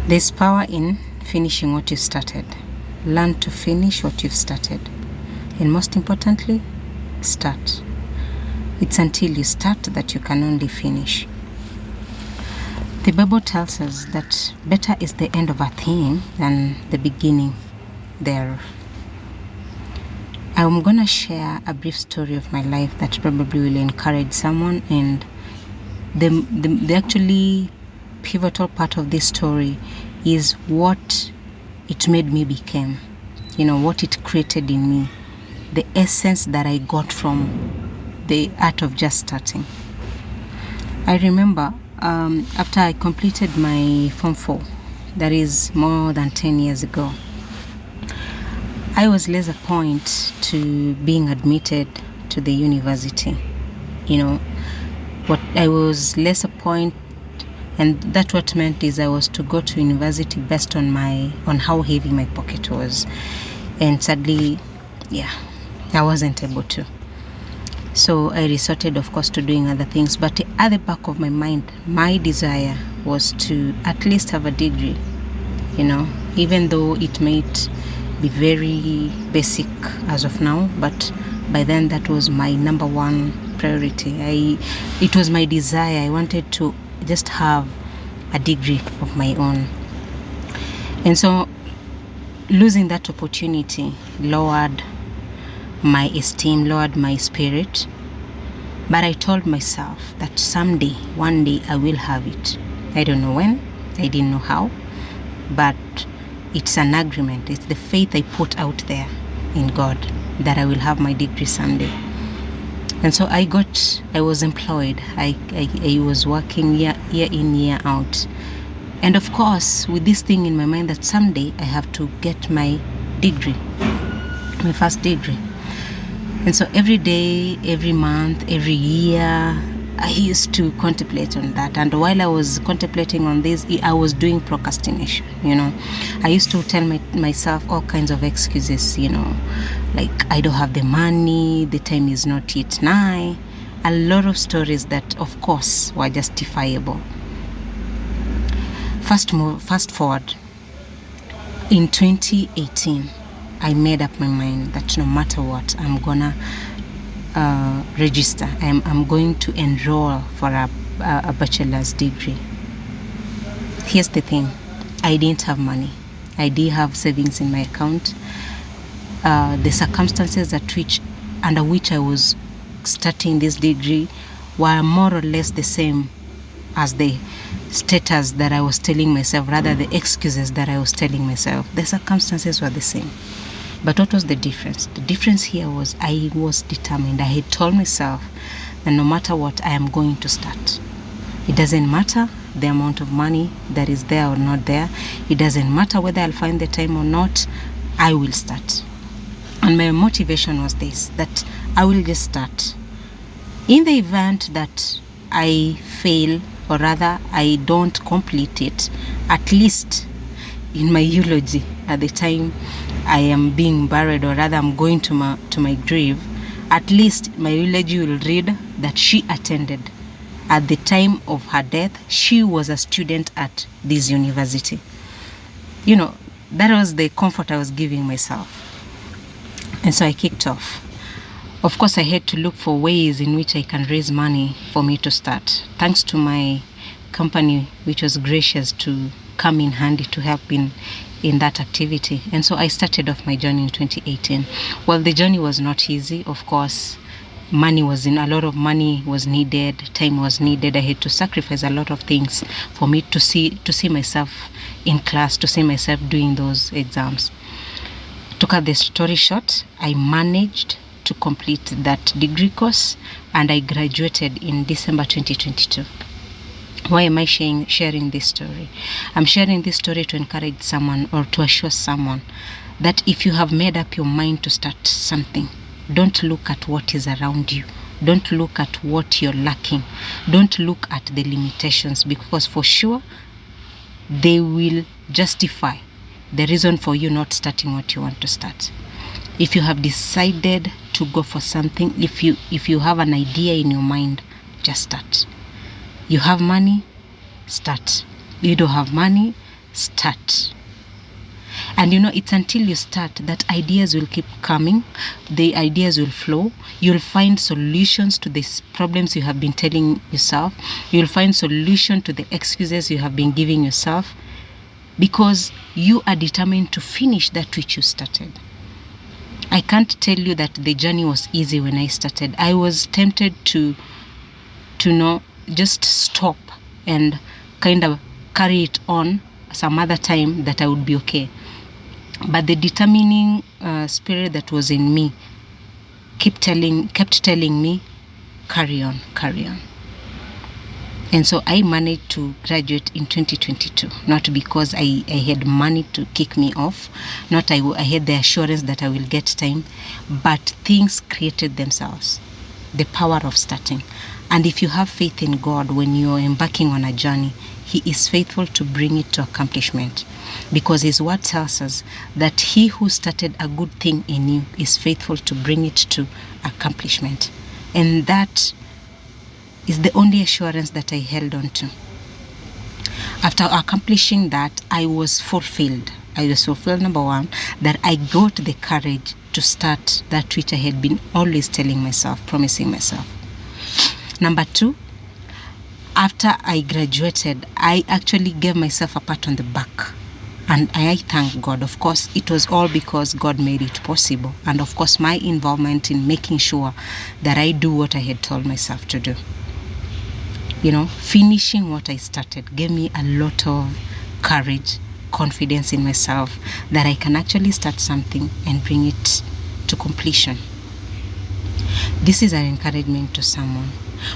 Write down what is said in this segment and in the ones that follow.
There's power in finishing what you've started. Learn to finish what you've started. And most importantly, start. It's until you start that you can only finish. The Bible tells us that better is the end of a thing than the beginning thereof. I'm gonna share a brief story of my life that probably will encourage someone, and the actually pivotal part of this story is what it made me become, what it created in me, the essence that I got from the art of just starting. I remember after I completed my Form 4, that is more than 10 years ago, I was laser point to being admitted to the university. What I was laser point, and that what meant is I was to go to university based on how heavy my pocket was. And sadly, I wasn't able to. So I resorted, of course, to doing other things. But at the back of my mind, my desire was to at least have a degree, even though it might be very basic as of now. But by then, that was my number one priority. It was my desire. I wanted to just have a degree of my own. And so losing that opportunity lowered my esteem, lowered my spirit. But I told myself that someday, one day, I will have it. I don't know when, I didn't know how, but it's an agreement. It's the faith I put out there in God that I will have my degree someday. And so I was employed. I was working year in, year out. And of course, with this thing in my mind that someday I have to get my degree, my first degree. And so every day, every month, every year, I used to contemplate on that. And while I was contemplating on this, I was doing procrastination, I used to tell myself all kinds of excuses, like I don't have the money, the time is not yet nigh. A lot of stories that, of course, were justifiable. Fast forward. In 2018, I made up my mind that no matter what, I'm gonna register. I'm going to enroll for a bachelor's degree. Here's the thing. I didn't have money. I did have savings in my account. The circumstances under which I was starting this degree were more or less the same as the status that I was telling myself, rather the excuses that I was telling myself. The circumstances were the same. But what was the difference? The difference here was I was determined. I had told myself that no matter what, I am going to start. It doesn't matter the amount of money that is there or not there. It doesn't matter whether I'll find the time or not. I will start. And my motivation was this, that I will just start. In the event that I fail, or rather I don't complete it, at least in my eulogy at the time I am being buried, or rather I'm going to my grave, at least my eulogy will read that she attended. At the time of her death, she was a student at this university. That was the comfort I was giving myself. And so I kicked off. Of course, I had to look for ways in which I can raise money for me to start. Thanks to my company, which was gracious to come in handy to help in that activity. And so I started off my journey in 2018. Well, the journey was not easy. Of course, a lot of money was needed, time was needed. I had to sacrifice a lot of things for me to see myself in class, to see myself doing those exams. To cut the story short, I managed to complete that degree course, and I graduated in December 2022. Why am I sharing this story? I'm sharing this story to encourage someone, or to assure someone, that if you have made up your mind to start something, don't look at what is around you. Don't look at what you're lacking. Don't look at the limitations, because for sure they will justify the reason for you not starting what you want to start. If you have decided to go for something, if you have an idea in your mind, just start. You have money, start. You don't have money, start. And it's until you start that ideas will keep coming, the ideas will flow. You'll find solutions to these problems you have been telling yourself. You'll find solution to the excuses you have been giving yourself, because you are determined to finish that which you started. I can't tell you that the journey was easy when I started. I was tempted to just stop and kind of carry it on some other time, that I would be okay. But the determining spirit that was in me kept telling me, carry on. And so I managed to graduate in 2022, not because I had money to kick me off, not I had the assurance that I will get time, but things created themselves. The power of starting. And if you have faith in God when you're embarking on a journey, He is faithful to bring it to accomplishment, because His word tells us that He who started a good thing in you is faithful to bring it to accomplishment. And that is the only assurance that I held on to. After accomplishing that, I was fulfilled. Number one, that I got the courage to start that which I had been always telling myself, promising myself. Number two, after I graduated, I actually gave myself a pat on the back. And I thank God. Of course, it was all because God made it possible. And of course, my involvement in making sure that I do what I had told myself to do. Finishing what I started gave me a lot of courage, confidence in myself, that I can actually start something and bring it to completion. This is an encouragement to someone.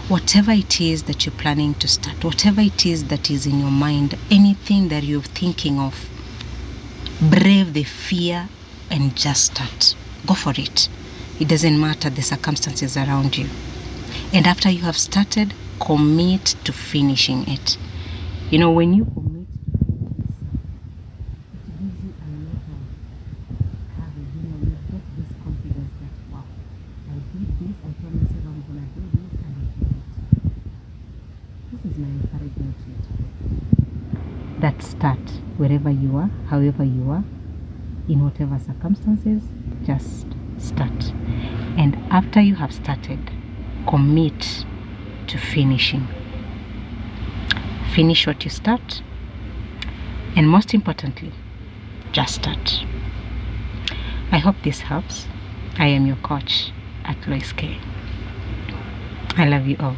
Whatever it is that you're planning to start, whatever it is that is in your mind, anything that you're thinking of, brave the fear and just start. Go for it. It doesn't matter the circumstances around you. And after you have started, commit to finishing it. When you commit to finishing something, it gives you a lot of courage. You get this confidence that, wow, I did this, I told myself I'm going to do this, and I did it. This is my encouragement to you today. That start, wherever you are, however you are, in whatever circumstances, just start. And after you have started, commit to finishing. Finish what you start, and most importantly, just start. I hope this helps. I am your coach at Lois K. I love you all.